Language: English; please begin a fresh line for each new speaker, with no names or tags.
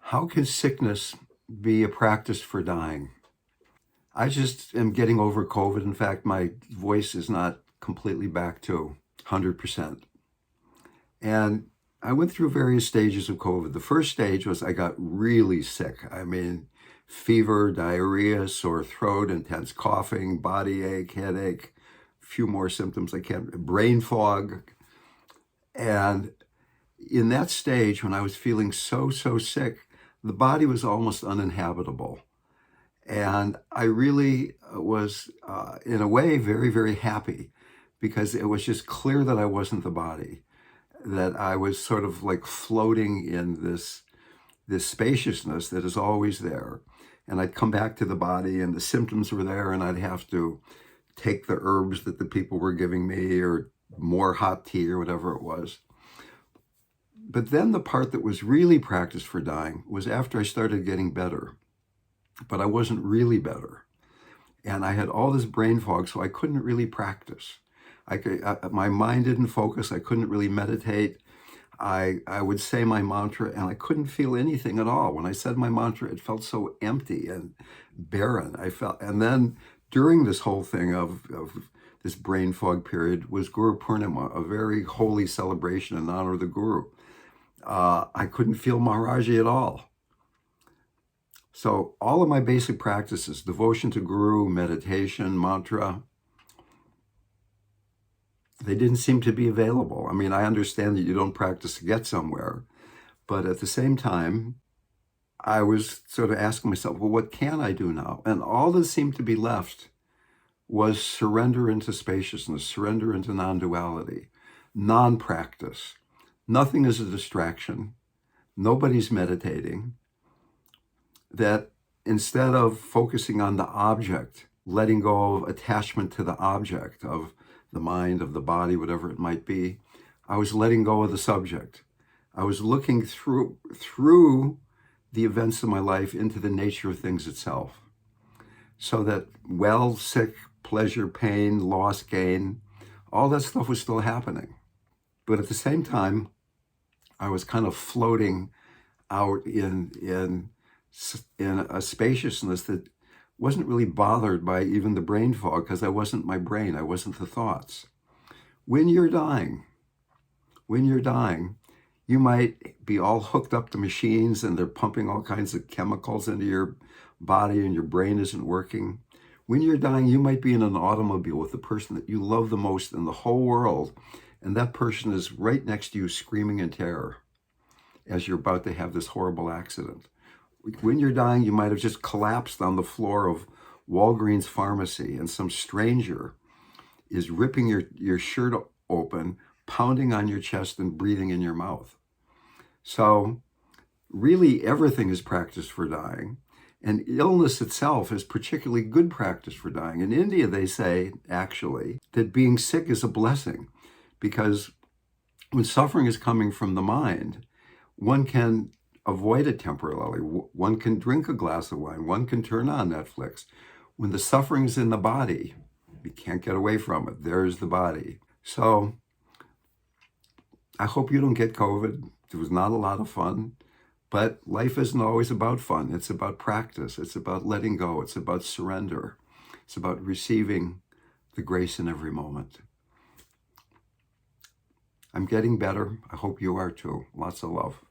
How can sickness be a practice for dying? I just am getting over COVID. In fact, my voice is not completely back to 100%. And I went through various stages of COVID. The first stage was I got really sick. I mean, fever, diarrhea, sore throat, intense coughing, body ache, headache, a few more symptoms brain fog. And in that stage, when I was feeling so sick, the body was almost uninhabitable. And I really was, in a way, very happy because it was just clear that I wasn't the body, that I was sort of like floating in this spaciousness that is always there. And I'd come back to the body and the symptoms were there, and I'd have to take the herbs that the people were giving me or more hot tea or whatever it was. But then the part that was really practice for dying was after I started getting better. But I wasn't really better. And I had all this brain fog, so I couldn't really practice. My mind didn't focus. I couldn't really meditate. I would say my mantra, and I couldn't feel anything at all. When I said my mantra, it felt so empty and barren. And then during this whole thing of this brain fog period was Guru Purnima, a very holy celebration in honor of the Guru. I couldn't feel Maharaji at all. So all of my basic practices, devotion to Guru, meditation, mantra, they didn't seem to be available. I mean, I understand that you don't practice to get somewhere, but at the same time, I was sort of asking myself, well, what can I do now? And all that seemed to be left was surrender into spaciousness, surrender into non-duality, non-practice. Nothing is a distraction. Nobody's meditating. That instead of focusing on the object, letting go of attachment to the object of the mind, of the body, whatever it might be, I was letting go of the subject. I was looking through the events of my life into the nature of things itself. So that well, sick, pleasure, pain, loss, gain, all that stuff was still happening. But at the same time, I was kind of floating out in a spaciousness that wasn't really bothered by even the brain fog, because I wasn't my brain, I wasn't the thoughts. When you're dying, you might be all hooked up to machines and they're pumping all kinds of chemicals into your body and your brain isn't working. When you're dying, you might be in an automobile with the person that you love the most in the whole world, and that person is right next to you screaming in terror as you're about to have this horrible accident. When you're dying, you might have just collapsed on the floor of Walgreens pharmacy and some stranger is ripping your shirt open, pounding on your chest and breathing in your mouth. So really everything is practice for dying. And illness itself is particularly good practice for dying. In India, they say, actually, that being sick is a blessing, because when suffering is coming from the mind, one can avoid it temporarily. One can drink a glass of wine. One can turn on Netflix. When the suffering is in the body, you can't get away from it. There's the body. So I hope you don't get COVID. It was not a lot of fun. But life isn't always about fun. It's about practice. It's about letting go. It's about surrender. It's about receiving the grace in every moment. I'm getting better. I hope you are too. Lots of love.